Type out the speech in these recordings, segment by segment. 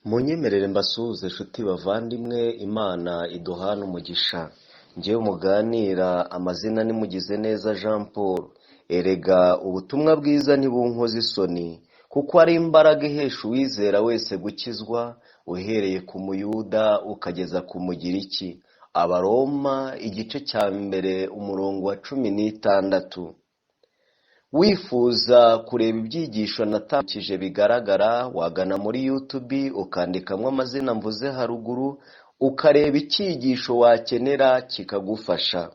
Munyemerere mbasuhuze nshuti bavandimwe, Imana iduha n'umugisha. Njyewe umuganira amazina ni Mugizeneza Jean Paul. Erega ubutumwa bwiza ntibunkoza isoni, kuko ari imbaraga ihesha uwizera wese gukizwa, uhereye ku Muyuda ukageza ku Mugiriki. Abaroma igice cya mbere umurongo wa 16. Wifuza kureba ibyigisho natambukije bigaragara, wagana muri YouTube ukandikamo amazina mvuze haruguru, ukareba icyigisho wakenera kikagufasha.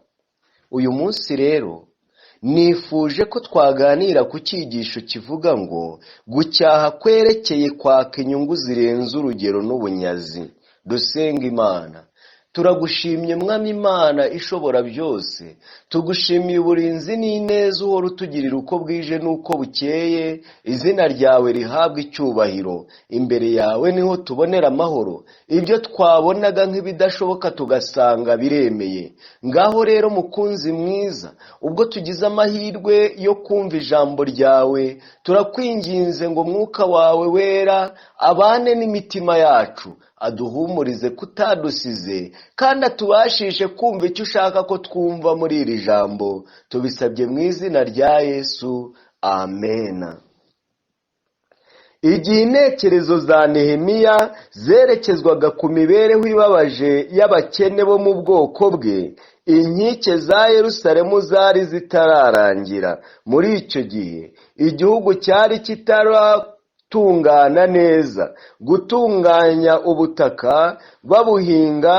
Uyu munsi rero nifuje ko twaganira ku cyigisho kivuga ngo gucyaha kwerekeye kwaka inyungu zirenze urugero n'ubunyazi. Dusenga Imana. Turagushimye Mwami Imana ishobora byose, tugushimiye uburinzi n'ineza uhora utugirira uko bwije n'uko bukeye. Izina ryawe rihabwa icyubahiro, imbere yawe niho tubonera amahoro. Ibyo twabonaga nk'ibidashoboka tugasanga biremeye. Ngaho rero mukunzi mwiza, ubwo tugize amahirwe yo kumva ijambo ryawe, turakwinginze ngo Mwuka wawe wera abane n'imitima yacu, aduhumurize kutadusize, kandi atubashishe kumva icyo ushaka ko twumva muri iri jambo. Tubisabye mu izina rya Yesu, amena. Igihe intekerezo za Nehemiya zerekezwaga ku mibereho ibabaje y'abakene bo mu bwoko bwe, inkike za Yerusalemu zari zitararangira. Muri icyo gihe igihugu cyari kitaratungana neza. Gutunganya ubutaka babuhinga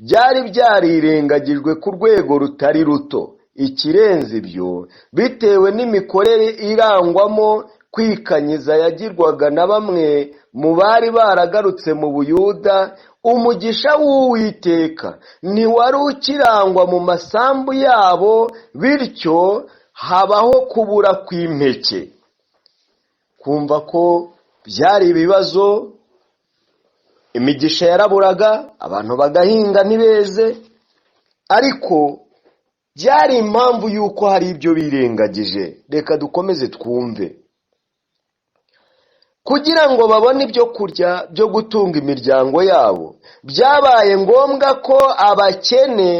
byari byarirengagijwe ku rwego rutari ruto. Ikirenze ibyo, bitewe n'imikorere irangwamo kwikanyiza yagirwaga na bamwe mu bari baragarutse mu Buyuda, umugisha w'Uwiteka ntiwari ukirangwa mu masambu yabo, bityo habaho kubura kw'impeke. Kumva ko byari ibibazo, imigisha yaraburaga, abantu bagahinga ntibeze, ariko byari impamvu y'uko hari ibyo birengagije. Reka dukomeze twumve. Kugira ngo babone ibyo kurya byo gutunga imiryango yabo, byabaye ngombwa ko abakene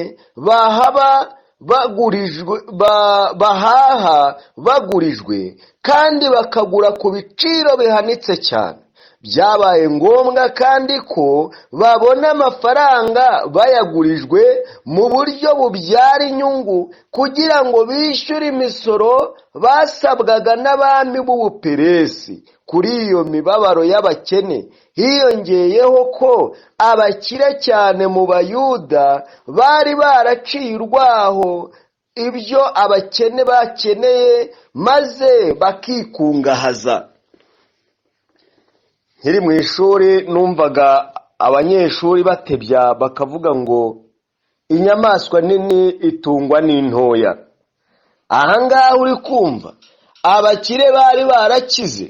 bahaha bagurijwe, kandi bakagura ku biciro bihanitse cyane. Byabaye ngombwa kandi ko babona amafaranga bayagurijwe mu buryo bubyara inyungu, kugira ngo bishyure imisoro basabwaga n'abami b'Ubuperesi. Kuri iyo mibabaro y'abakene hiyongeyeho ko abakire cyane mu Bayuda bari baraciye urwaho ibyo abakene bakeneye, maze bakikungahaza. Nkiri mu ishuri numvaga abanyeshuri batebya bakavuga ngo inyamaswa nini itungwa n'intoya. Ahangaha uri kumva abakire bari barakize,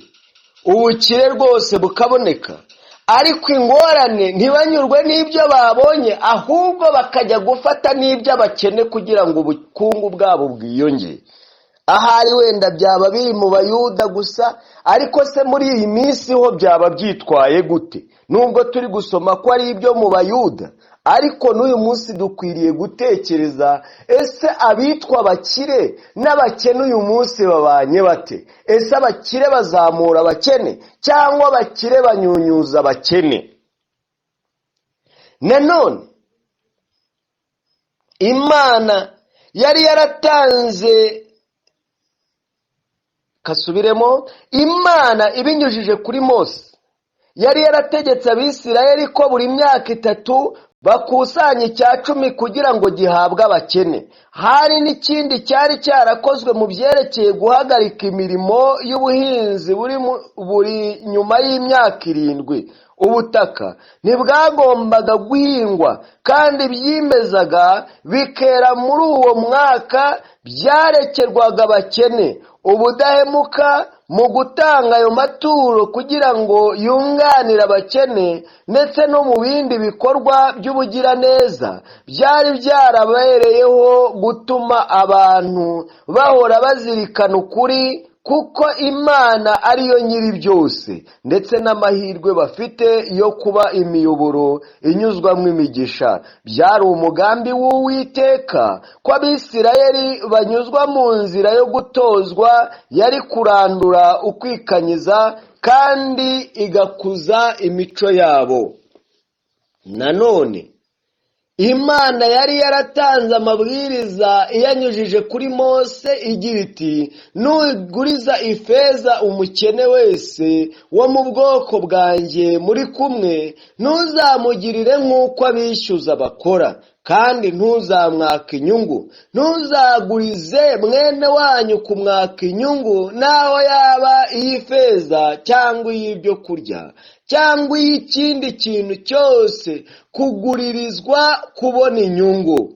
ubukire rwose bukaboneka, ariko ingorane ntibanyurwe n'ibyo babonye, ahubwo bakajya gufata n'ibyo abakene kugira ngo ubukungu bwabo bwiyongere. Ahari wenda byaba biri mu Bayuda gusa, ariko se muri iyi minsi ho byaba byitwaye gute? Nubwo turi gusoma ko ari ibyo mu Bayuda, ariko n'uyu munsi dukwiriye gutekereza, ese abitwa abakire n'abakene uyu munsi babanye bate? Ese abakire bazamura abakene cyangwa abakire banyunyuza abakene? Nanone Imana yari yaratanze, Imana ibinyujije kuri Mose yari yarategetse Abisirayeli ko buri myaka 3 bakusanya 10% kugira ngo gihabwe abakene. Hari n'ikindi cyari cyarakozwe mu byerekeye guhagarika imirimo y'ubuhinzi buri nyuma y'imyaka 7. Ubutaka ntibwagombaga guhingwa, kandi byimezaga bikera muri uwo mwaka byarekerwaga abakene. Ubudahemuka mu gutanga ayo maturo kugira ngo yunganire abakene, ndetse no mu bindi bikorwa by'ubugiraneza, byari byarabereyeho gutuma abantu bahora bazirikana ukuri kuko Imana ariyo nyiri byose, ndetse n'amahirwe bafite yo kuba imiyoboro inyuzwamo imigisha. Byari umugambi w'Uwiteka ko Abisirayeli banyuzwa mu nzira yo gutozwa yari kurandura ukwikanyiza kandi igakuza imico yabo. Nanone Imana yari yaratanze amabwiriza iyanyujije kuri Mose igira iti, nuguriza ifeza umukene wese wo mu bwoko bwanjye muri kumwe, ntuzamugirire nk'uko abishyuza bakora, kandi ntuzamwaka inyungu. Ntuzagurize mwene wanyu kumwaka inyungu, naho yaba iy'ifeza cyangwa iy'ibyo kurya cyangwa iy'ikindi kintu cyose kiguririzwa kubona inyungu.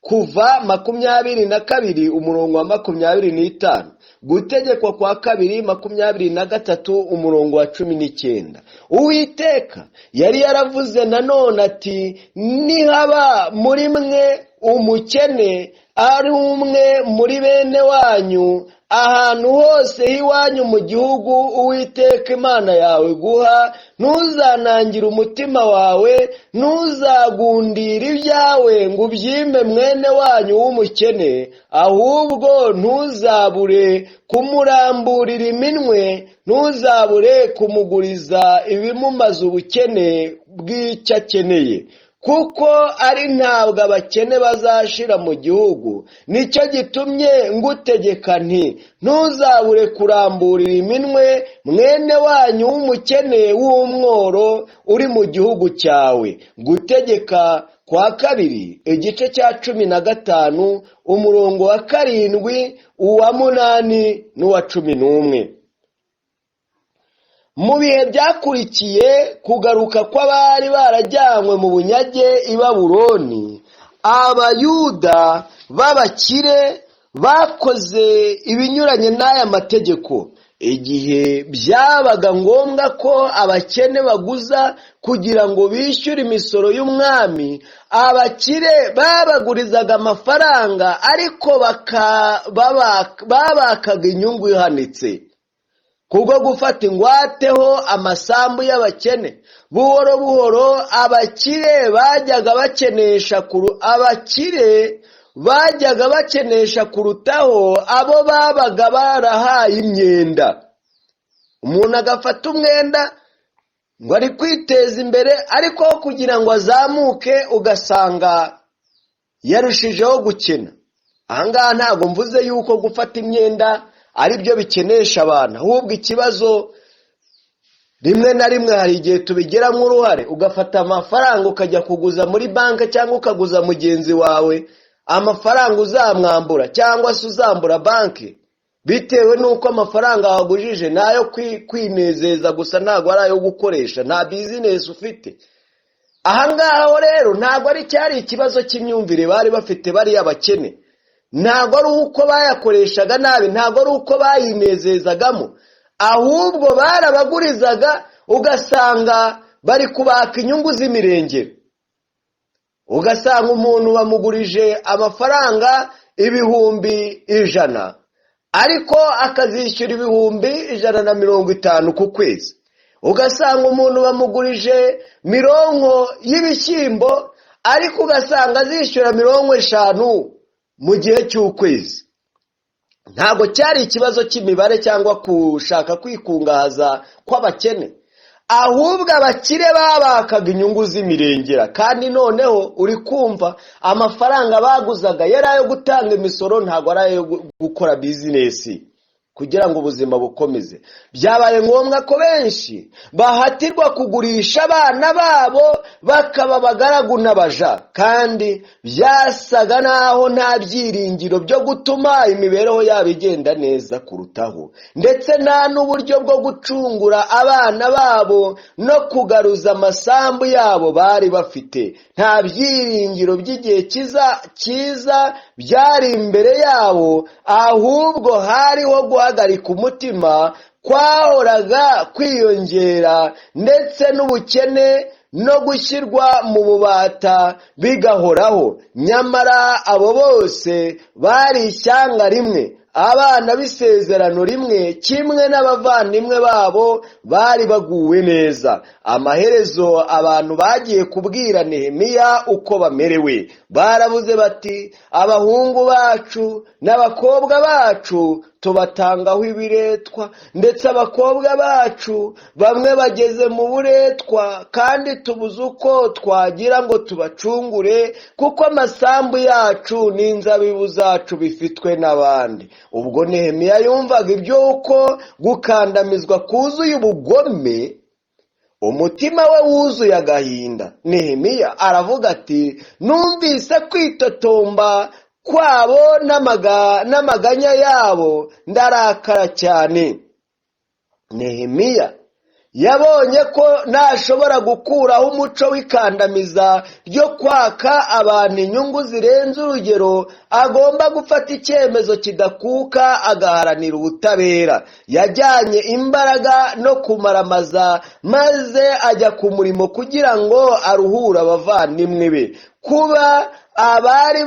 Kuva 22 umurongo wa 25, gutegekwa kwa 2:23 umurongo wa 19. Uwiteka yari yaravuze nanone ati, nihaba muri mwe umukene ari umwe muri bene wanyu ahantu hose hiwanyu mu gihugu Uwiteka Imana yawe guha, ntuzanangire umutima wawe, ntuzagundire ibyawe ngo ubyime mwene wanyu w'umukene, ahubwo ntuzabure kumuramburira iminwe, ntuzabure kumuguriza ibimumaze ubukene bw'icyo akeneye, kuko ari ntabwo abakene bazashira mu gihugu. Nicyo gitumye ngutegeka nti, ntuzabure kuramburira iminwe mwene wanyu w'umukene w'umworo uri mu gihugu cyawe. Gutegeka kwa 2 igice cya 15 umurongo wa 7, uwa 8 n'uwa 11. Mu bihe byakurikiye kugaruka kw'abari barajyanywe mu bunyage i Babuloni, Abayuda b'abakire bakoze ibinyuranye n'aya mategeko. Igihe byabaga ngombwa ko abakene baguza kugira ngo bishyure imisoro y'umwami, abakire babagurizaga amafaranga, ariko babakaga inyungu ihanitse kubwo gufata ingwateho amasambu y'abakene. Buhoro buhoro abakire bajyaga bakenesha kurutaho abo babaga barahaye imyenda. Umuntu agafata umwenda ngo ari kwiteza imbere, ariko kugira ngo azamuke ugasanga yarushijeho gukena. Ahangaha ntabwo mvuze yuko gufata imyenda ari byo bikenesha abantu, ahubwo ikibazo rimwe na rimwe hari igihe tubigeramo uruhare, ugafata amafaranga ukajya kuguza muri banki cyangwa ukaguza mugenzi wawe amafaranga uzamwambura cyangwa se uzambura banki, bitewe n'uko amafaranga wagujije nayo kwinezeza gusa, ntabwo ari ayo gukoresha, nta bizinesi ufite. Ahangaho rero ntabwo ari cyari ikibazo cy'imyumvire bari bafite bari abakene, ntabwo ari uko bayakoreshaga nabi, ntabwo ari uko bayinezezagamo, ahubwo barabagurizaga ugasanga bari kubaka inyungu z'imirengero. Ugasanga umuntu bamugurije amafaranga 100,000, ariko akazishyura 150 ku kwezi. Ugasanga umuntu bamugurije mirongo y'ibishyimbo, ariko ugasanga azishyura 50 mu gihe cy'ukwezi. Ntabwo cyari ikibazo cy'imibare cyangwa gushaka kwikungahaza kw'abakene, ahubwo abakire babakaga inyungu z'imirengera. Kandi noneho uri kumva amafaranga baguzaga yari ayo gutanga imisoro, ntabwo ari ayo gukora bizinesi kugira ngo ubuzima bukomeze. Byabaye ngombwa ko benshi bahatirwa kugurisha abana babo bakaba abagaragu n'abaja, kandi byasaga naho nta byiringiro byo gutuma imibereho yabo igenda neza kurutaho, ndetse nta n'uburyo bwo gucungura abana babo no kugaruza amasambu yabo bari bafite. Nta byiringiro by'igihe cyiza byari imbere yabo, ahubwo hariho guhagarika umutima kwahoraga kwiyongera, ndetse n'ubukene no gushyirwa mu bubata bigahoraho. Nyamara abo bose bari ishyanga rimwe, abana b'isezerano rimwe kimwe n'abavandimwe babo bari baguwe neza. Amaherezo abantu bagiye kubwira Nehemiya uko bamerewe. Baravuze bati, abahungu bacu n'abakobwa bacu tubatangaho ibiretwa, ndetse abakobwa bacu bamwe bageze mu buretwa, kandi tubuze uko twagira ngo tubacungure, kuko amasambu yacu n'inzabibu zacu bifitwe n'abandi. Ubwo Nehemiya yumvaga ibyo uko gukandamizwa kuzuye ubugome, umutima we wuzuye agahinda. Nehemiya aravuga ati, numvise kwitotomba kwabo n'amaganya yabo, ndarakara cyane. Nehemiya yabonye ko ntashobora gukuraho umuco w'ikandamiza ryo kwaka abantu inyungu zirenze urugero, agomba gufata icyemezo kidakuka agaharanira ubutabera. Yajyanye imbaraga no kumaramaza, maze ajya ku murimo kugira ngo aruhure abavandimwe be. Kuba abari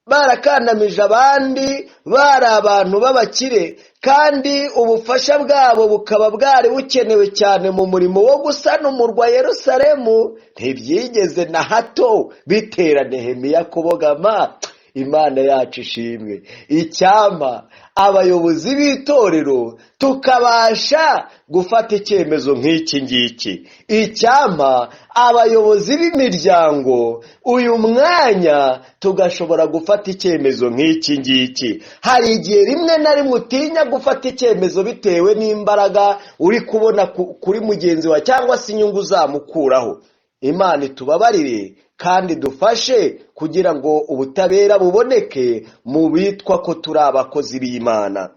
barakandamije abandi bari abantu b'abakire, kandi ubufasha bwabo bukaba bwari bukenewe cyane mu murimo wo gusana umurwa Yerusalemu, ntibyigeze na hato bitera Nehemiya kubogama. Imana yacu ishimwe. Icyampa abayobozi b'itorero tukabasha gufata icyemezo nk'iki ngiki. Icyampa abayobozi b'imiryango uyu mwanya tugashobora gufata icyemezo nk'iki ngiki. Hari igihe rimwe na rimwe utinya gufata icyemezo bitewe n'imbaraga uri kubona kuri mugenzi wawe cyangwa se inyungu uzamukuraho. Imana itubabarire kandi dufashe kugira ngo ubutabera buboneke mu bitwa ko turi abakozi b'Imana.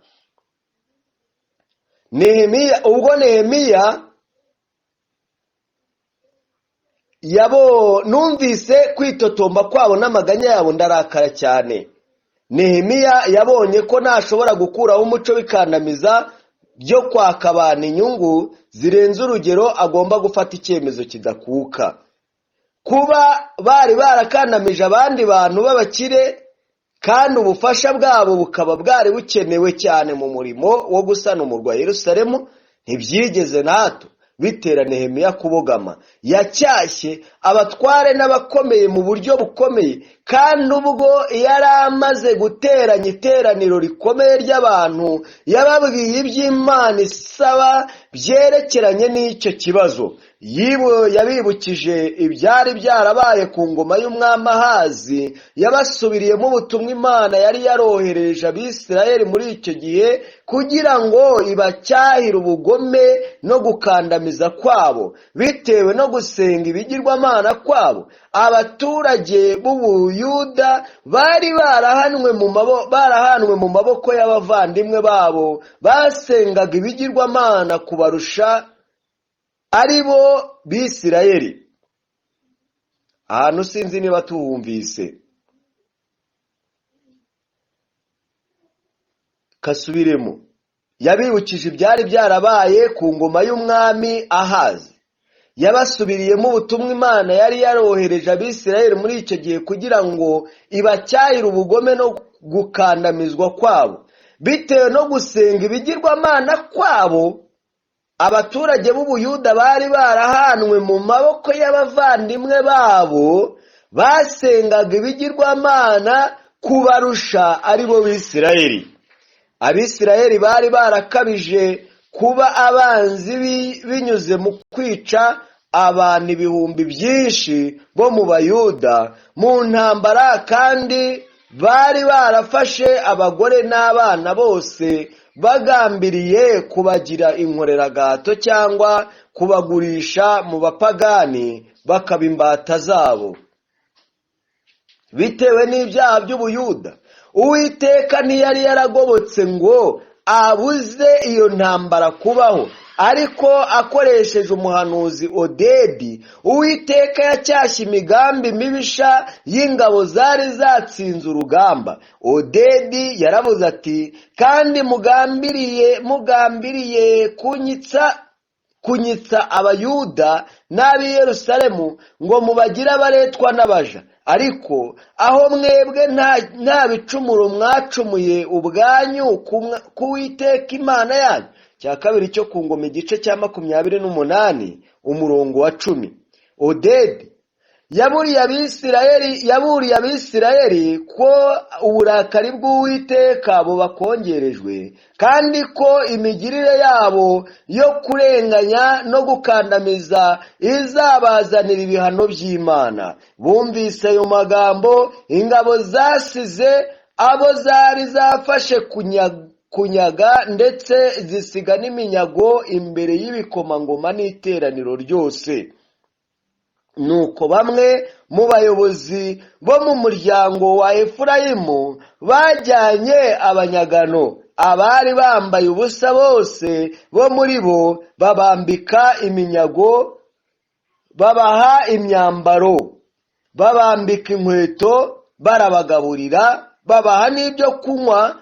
Ubwo Nehemiya numvise kwitotomba kwabo n'amaganya yabo, ndarakara cyane. Nehemiya yabonye ko ntashobora gukuraho umuco w'ikandamiza ryo kwaka abantu inyungu zirenze urugero, agomba gufata icyemezo kidakuka. Kuba bari barakandamije abandi bantu b'abakire, kandi ubufasha bwabo bukaba bwari bukenewe cyane mu murimo wo gusana umurwa Yerusalemu, ntibyigeze na hato bitera Nehemiya kubogama. Yacyashye abatware n'abakomeye mu buryo bukomeye, kandi ubwo yari amaze guteranya iteraniro rikomeye ry'abantu, yababwiye iby'Imana isaba byerekeranye n'icyo kibazo. Yabibukije ibyari byarabaye ku ngoma y'umwami Ahazi, yabasubiriyemo ubutumwa Imana yari yarohereje Abisirayeli muri icyo gihe kugira ngo ibacyahire ubugome no gukandamiza kwabo bitewe no gusenga ibigirwamana kwabo. Abaturage b'Ubuyuda bari barahanwe mu maboko y'abavandimwe babo basengaga ibigirwamana kubarusha, ari bo Bisirayeli. Ahantu sinzi niba tuhumvise, kasubiremo. Yabibukije ibyari byarabaye ku ngoma y'umwami Ahazi, yabasubiriyemo ubutumwa Imana yari yarohereje Abisirayeli muri icyo gihe kugira ngo ibacyahire ubugome no gukandamizwa kwabo bitewe no gusenga ibigirwamana kwabo. Abaturage b'Ubuyuda bari barahanwe mu maboko y'abavandimwe babo basengaga ibigirwamana kubarusha, ari bo Bisirayeli. Abisirayeli bari barakabije kuba abanzi binyuze mu kwica abantu ibihumbi byinshi bo mu Bayuda mu ntambara, kandi bari barafashe abagore n'abana bose bagambiriye kubagira inkoreragato cyangwa kubagurisha mu bapagani bakaba imbata zabo. Bitewe n'ibyaha by'Ubuyuda, Uwiteka ntiyari yaragobotse ngo abuze iyo ntambara kubaho, ariko akoresheje umuhanuzi Odedi, Uwiteka yacyashye imigambi mibisha y'ingabo zari zatsinze urugamba. Odedi yaravuze ati, kandi mugambiriye kunyitsa abayuda n'ab'i Yerusalemu ngo mubagire abaretwa n'abaja, ariko aho mwebwe nta bicumuro mwacumuye ubwanyu ku Uwiteka Imana yanyu. Cya kabiri cyo ku Ngoma igice cya 28 umurongo wa 10. Odedi yaburiye Abisirayeli ko uburakari bw'Uwiteka bubakongerejwe, kandi ko imigirire yabo yo kurenganya no gukandamiza izabazanira ibihano by'Imana. Bumvise ayo magambo, ingabo zasize abo zari zafashe kunyaga ndetse zisiga n'iminyago imbere y'ibikomangoma n'iteraniro ryose. Nuko bamwe mu bayobozi bo mu muryango wa Efurayimu bajyanye abanyagano, abari bambaye ubusa bose bo muri bo babambika iminyago, babaha imyambaro, babambika inkweto, barabagaburira, babaha n'ibyo kunywa,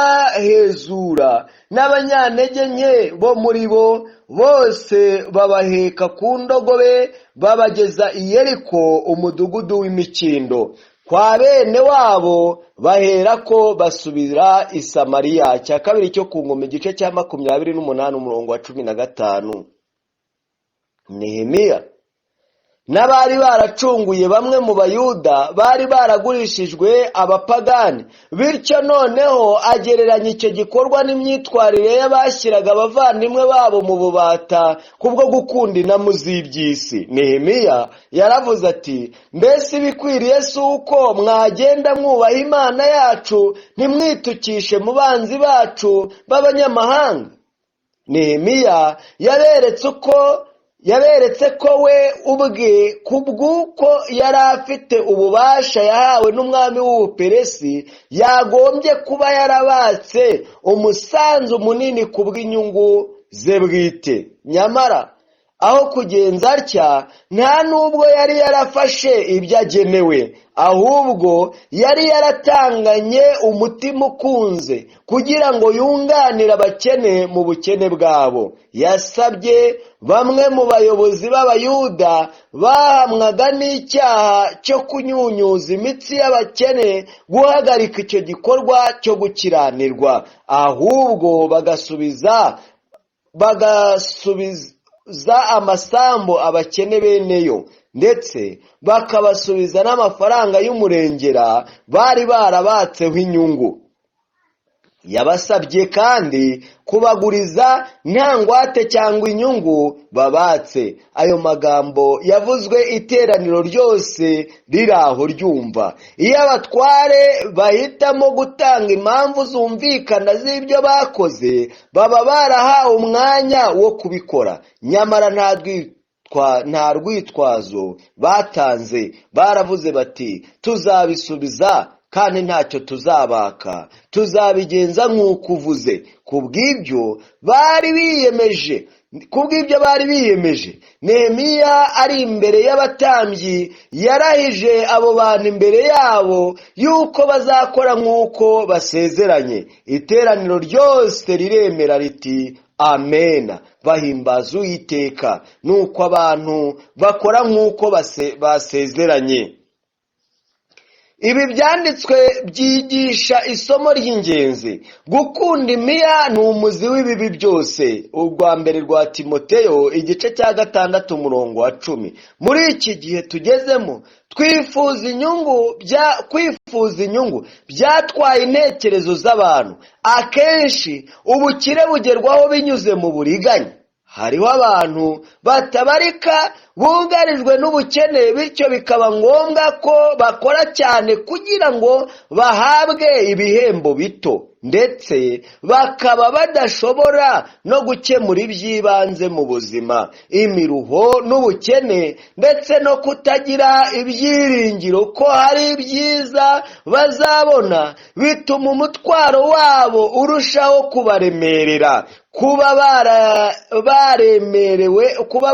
barabahezura, n'abanyantege nke bo muri bo bose babaheka ku ndogobe babageza i Yeriko, umudugudu w'imikindo. Kwa bene wabo baherako basubira i Samariya. Cya kabiri cyo ku Ngoma igice cya 28 umurongo wa 15. Nehemiya n'abari baracunguye bamwe mu Bayuda bari baragurishijwe abapagani, bityo noneho agereranya icyo gikorwa n'imyitwarire y'abashyiraga abavandimwe babo mu bubata kubwo gukunda inamu z'iby'isi. Nehemiya yaravuze ati, mbese ibikwiriye si uko mwagenda mwubaha Imana yacu, ntimwitukishe mu banzi bacu b'abanyamahanga? Nehemiya yaberetse ko we ubwe kubw'uko yari afite ububasha yahawe n'umwami w'Ubuperesi yagombye kuba yarabatse umusanzu munini kubw'inyungu ze bwite. Nyamara aho kugenza atya, nta nubwo yari yarafashe ibyo agenewe, ahubwo yari yaratanganye umutima ukunze kugira ngo yunganire abakene mu bukene bwabo. Yasabye bamwe mu bayobozi b'Abayuda bahamwaga n'icyaha cyo kunyunyuza imitsi y'abakene guhagarika icyo gikorwa cyo gukiranirwa, ahubwo bagasubiza amasambu abakene beneyo, ndetse bakabasubiza n'amafaranga y'umurengera bari barabatseho inyungu. Yabasabye kandi kubaguriza nta ngwate cyangwa inyungu babatse. Ayo magambo yavuzwe iteraniro ryose riraho ryumva. Iyo abatware bahitamo gutanga impamvu zumvikana z'ibyo bakoze, baba barahawe umwanya wo kubikora. Nyamara nta rwitwazo batanze. Baravuze bati, tuzabisubiza kandi ntacyo tuzabaka, tuzabigenza nk'uko uvuze. Kubw'ibyo bari biyemeje, Nehemiya ari imbere y'abatambyi yarahije abo bantu imbere yabo yuko bazakora nk'uko basezeranye. Iteraniro ryose riremera riti amena, bahimbaza Uwiteka. Nuko abantu bakora nk'uko basezeranye. Ibi byanditswe byigisha isomo ry'ingenzi. Gukunda imiya ni umuzi w'ibibi byose. Urwa mbere rwa Timoteyo igice cya 6 umurongo wa 10. Muri iki gihe tugezemo, kwifuza inyungu byatwaye intekerezo z'abantu. Akenshi ubukire bugerwaho binyuze mu buriganya. Hariho abantu batabarika bugarijwe n'ubukene, bityo bikaba ngombwa ko bakora cyane kugira ngo bahabwe ibihembo bito, ndetse bakaba badashobora no gukemura iby'ibanze mu buzima. Imiruho n'ubukene ndetse no kutagira ibyiringiro ko hari ibyiza bazabona bituma umutwaro wabo urushaho kubaremerera. Kuba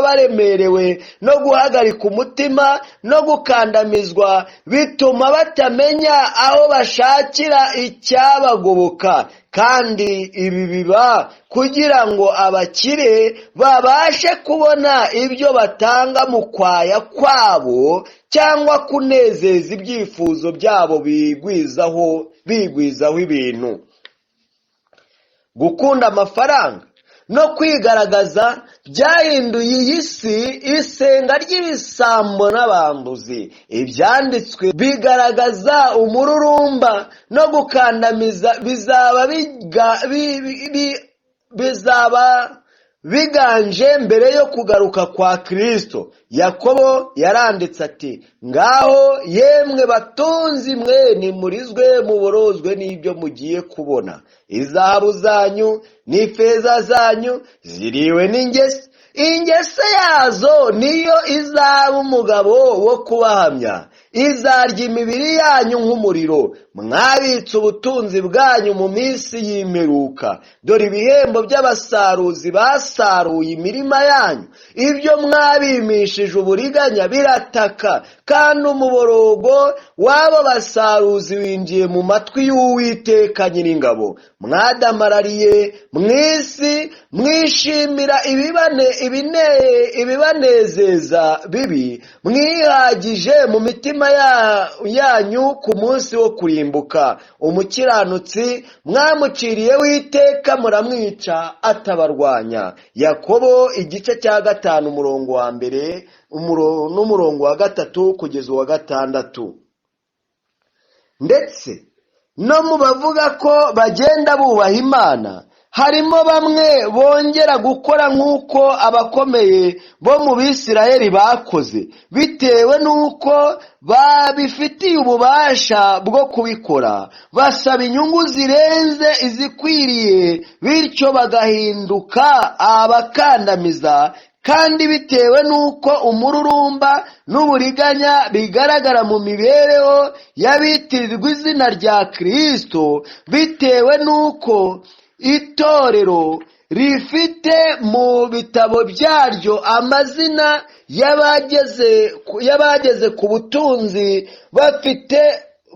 baremerewe no guhagarika umutima no gukandamizwa bituma batamenya aho bashakira icyabagoboka kurimbuka, kandi ibi biba kugira ngo abakire babashe kubona ibyo batanga mu kwaya kwabo cyangwa kunezeza ibyifuzo byabo bigwizaho ibintu. Gukunda amafaranga no kwigaragaza byahinduye iyi si isenga ry'ibisambo n'abambuzi. Ibyanditswe bigaragaza umururumba no gukandamiza bizaba biganje mbere yo kugaruka kwa Kristo. Yakobo yaranditse ati, ngaho yemwe batunzi mwe nimurizwe muborozwe n'ibyo mugiye kubona. Izahabu zanyu n'ifeza zanyu ziriwe n'ingese, ingese yazo niyo izaba umugabo wo kubahamya. Izarya imibiri yanyu nk'umuriro. Mwabitse ubutunzi bwanyu mu minsi y'imperuka. Dore ibihembo by'abasaruzi basaruye imirima yanyu. Ibyo mwabimishije uburiganya birataka, kandi umuborogo w'abo basaruzi winjiye mu matwi y'Uwiteka Nyiringabo. Mwadamarariye mu isi mwishimira ibibanezeza bibi, mwihagije mu mitima yanyu ku munsi wo kurimbuka. Umukiranutsi mwamuciriyeho iteka, muramwica atabarwanya. Yakobo igice cya 5 umurongo wa 1 n'umurongo wa 3 kugeza uwa 6. Ndetse no mu bavuga ko bagenda bubaha Imana, harimo bamwe bongera gukora nk'uko abakomeye bo mu Bisirayeli bakoze, bitewe n'uko babifitiye ububasha bwo kubikora. Basaba inyungu zirenze izikwiriye, bityo bagahinduka abakandamiza, kandi bitewe n'uko umururumba n'uburiganya bigaragara mu mibereho y'abitirirwa izina rya Kristo, bitewe n'uko itorero rifite mu bitabo byaryo amazina y'abageze ku butunzi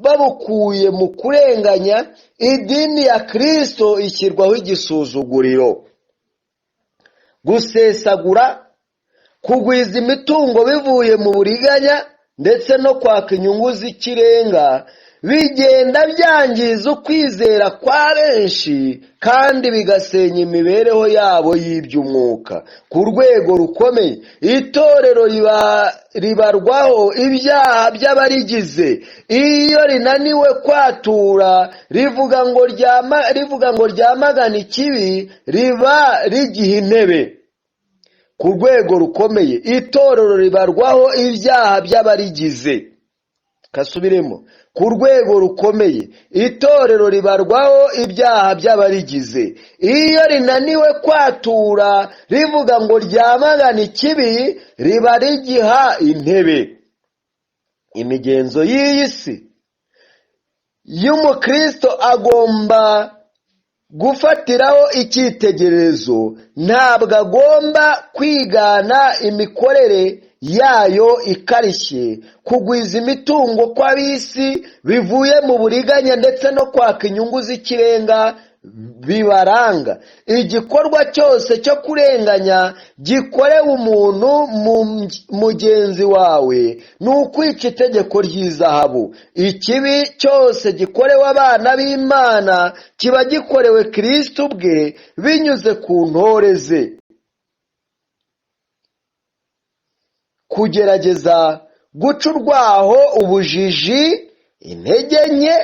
babukuye mu kurenganya, idini ya Kristo ishyirwaho igisuzuguriro. Gusesagura, kugwiza imitungo bivuye mu buriganya ndetse no kwaka inyungu z'ikirenga bigenda byangiza ukwizera kwa benshi, kandi bigasenya imibereho yabo y'iby'umwuka. Ku rwego rukomeye, itorero ribarwaho ibyaha by'abarigize. Iyo rinaniwe kwatura rivuga ngo ryamagana ikibi, riba rigiha intebe. Ku rwego rukomeye, itorero ribarwaho ibyaha by'abarigize. Kasubiremo. Ku rwego rukomeye, itorero ribarwaho ibyaha by'abarigize. Iyo rinaniwe kwatura rivuga ngo ryamagana ikibi, riba rigiha intebe. Imigenzo y'iyi si y'umukristo agomba gufatiraho icyitegererezo. Ntabwo agomba kwigana imikorere yayo ikarishye, kugwiza imitungo kw'abisi bivuye mu buriganya ndetse no kwaka inyungu z'ikirenga bibaranga. Igikorwa cyose cyo kurenganya gikorewe umuntu mugenzi wawe ni ukwica itegeko ry'izahabu. Ikibi cyose gikorewe abana b'Imana kiba gikorewe Kristo ubwe binyuze ku ntore ze. Kugerageza guca urwaho ubujiji, intege nke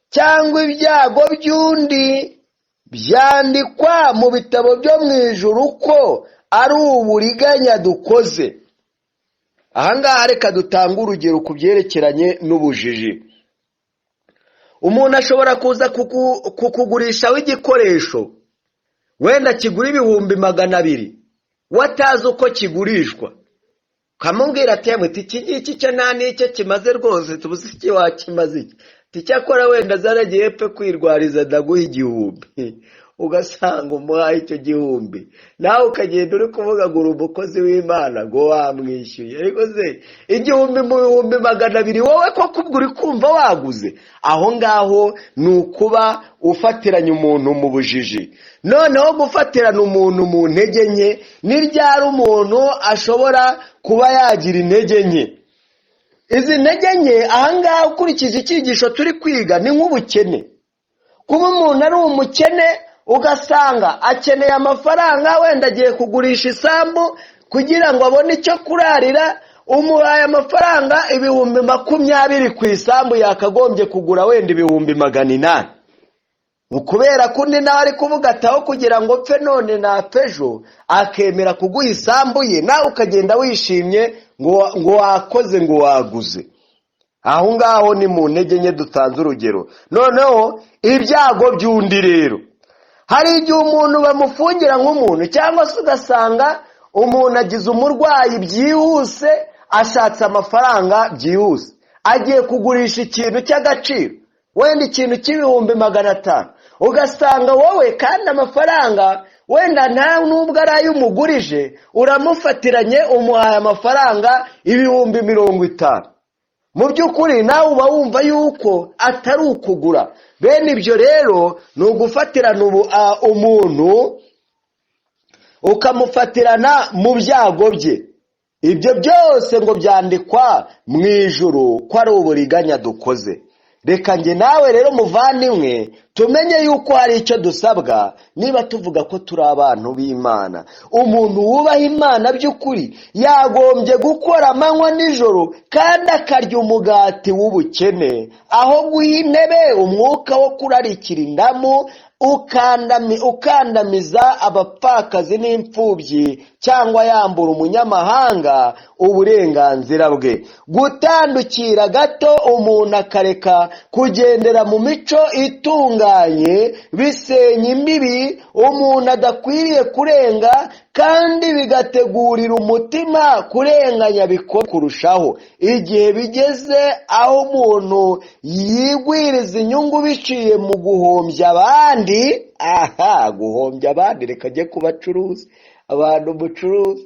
cyangwa ibyago by'undi byandikwa mu bitabo byo mu ijuru ko ari uburiganya dukoze. Ahangaha reka dutange urugero ku byerekeranye n'ubujiji. Umuntu ashobora kuza kukugurishaho igikoresho, wenda kigura 200,000, watazi uko kigurishwa. Kamubwira ati yamwe iki ngiki cyo nta n'icyo kimaze rwose, tubuze iki wakimaze iki. Ticyakora wenda zaragiye pe kwirwariza ndaguha 1000. ugasanga umuhaye icyo gihumbi, nawe ukagenda uri kuvuga ngo uri umukozi w'Imana ngo wamwishyuye. Ariko se igihumbi mu bihumbi 200 wowe koko ubwo uri kumva waguze? Aho ngaho ni ukuba ufatiranye umuntu mu bujiji. Noneho gufatirana umuntu mu ntege nke, ni ryari umuntu ashobora kuba yagira intege nke? Izi ntege nke ahangaha ukurikije icyigisho turi kwiga ni nk'ubukene. Kuba umuntu ari umukene ugasanga akeneye amafaranga, wenda agiye kugurisha isambu kugira ngo abone icyo kurarira, umuhaye amafaranga 20,000 ku isambu yakagombye kugura wenda 800,000. Ukubera kundi nawe ari kuvuga ataho kugira ngo pfe none na pejo, akemera kuguha isambu ye, nawe ukagenda wishimye ngo wakoze ngo waguze. Aho ngaho ni mu ntege nke dutanze urugero. Noneho ibyago by'undi rero, hari igihe umuntu bamufungira nk'umuntu, cyangwa se ugasanga umuntu agize umurwayi byihuse, ashatse amafaranga byihuse, agiye kugurisha ikintu cy'agaciro, wenda ikintu cy'500,000, ugasanga wowe kandi amafaranga wenda nta nubwo ari ay'umugurije, uramufatiranye umuhaye amafaranga 50,000. Mu by'ukuri nawe uba wumva yuko atari ukugura. Bene ibyo rero ni ugufatirana umuntu ukamufatirana mu byago bye. Ibyo byose ngo byandikwa mu ijuru ko ari uburiganya dukoze. Reka njye nawe rero muvandimwe tumenye yuko hari icyo dusabwa niba tuvuga ko turi abantu b'Imana. Umuntu wubaha Imana by'ukuri yagombye gukora amanywa nijoro kandi akarya umugati w'ubukene, aho guha intebe umwuka wo kurarikira indamu ukandamiza abapfakazi n'imfubyi, cyangwa yambura umunyamahanga uburenganzira bwe. Gutandukira gato umuntu akareka kugendera mu mico itunganye bisenya imbibi umuntu adakwiriye kurenga, kandi bigategurira umutima kurenganya bikomeye kurushaho. Igihe bigeze aho umuntu yigwiriza inyungu biciye mu guhombya abandi, guhombya abandi, reka njye kubacuruza abantu mucuruza.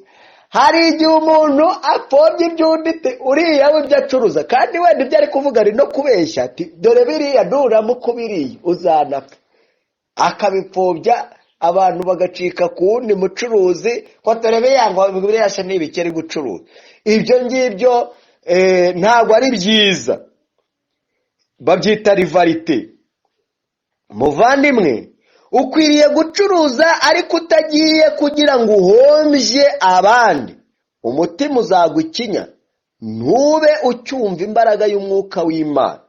Hari igihe umuntu apfobya iby'undi, uriya we ibyo acuruza, kandi wenda ibyo ari kuvuga ari no kubeshya, ati dore biriya nuramuka ubiriye uzanapfa, akabipfobya, abantu bagacika ku wundi mucuruzi ko dore biyangwa biriya se n'ibikeri gucuruza. Ibyo ngibyo ntabwo ari byiza, babyita rivalite. Muvandimwe, ukwiriye gucuruza ariko utagiye kugira ngo uhombye abandi. Umutima uzagukinya, ntube ucyumva imbaraga y'umwuka w'Imana.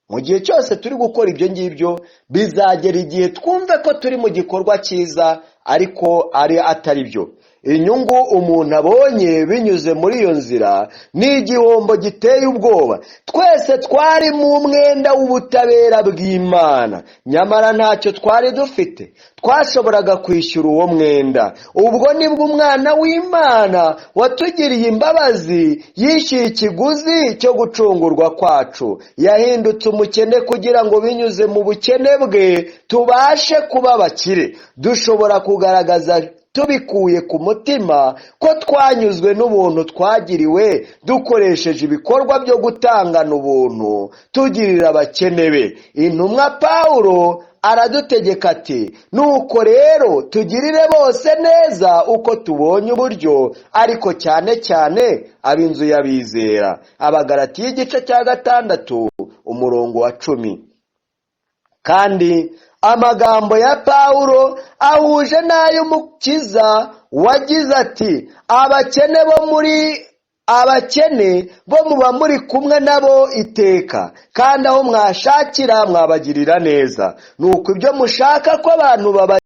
Mu gihe cyose turi gukora ibyo ngibyo, bizagera igihe twumve ko turi mu gikorwa cyiza ariko atari byo. Inyungu umuntu abonye binyuze muri iyo nzira ni igihombo giteye ubwoba. Twese twari mu mwenda w'ubutabera bw'Imana, nyamara ntacyo twari dufite twashoboraga kwishyura uwo mwenda. Ubwo nibwo umwana w'Imana watugiriye imbabazi yishyuye ikiguzi cyo gucungurwa kwacu. Yahindutse umukene kugira ngo binyuze mu bukene bwe tubashe kuba abakire. Dushobora kugaragaza tubikuye ku mutima ko twanyuzwe n'ubuntu twagiriwe, dukoresheje ibikorwa byo gutangana ubuntu tugirira abakene be. Intumwa Pawulo aradutegeka ati, nuko rero tugirire bose neza uko tubonye uburyo, ariko cyane cyane ab'inzu y'abizera. Abagalatiya igice cya 6 umurongo wa 10. Kandi amagambo ya Pawulo ahuje n'ay'Umukiza wagize ati, abakene bo muba muri kumwe nabo iteka, kandi aho mwashakira mwabagirira neza. Nuko ibyo mushaka ko abantu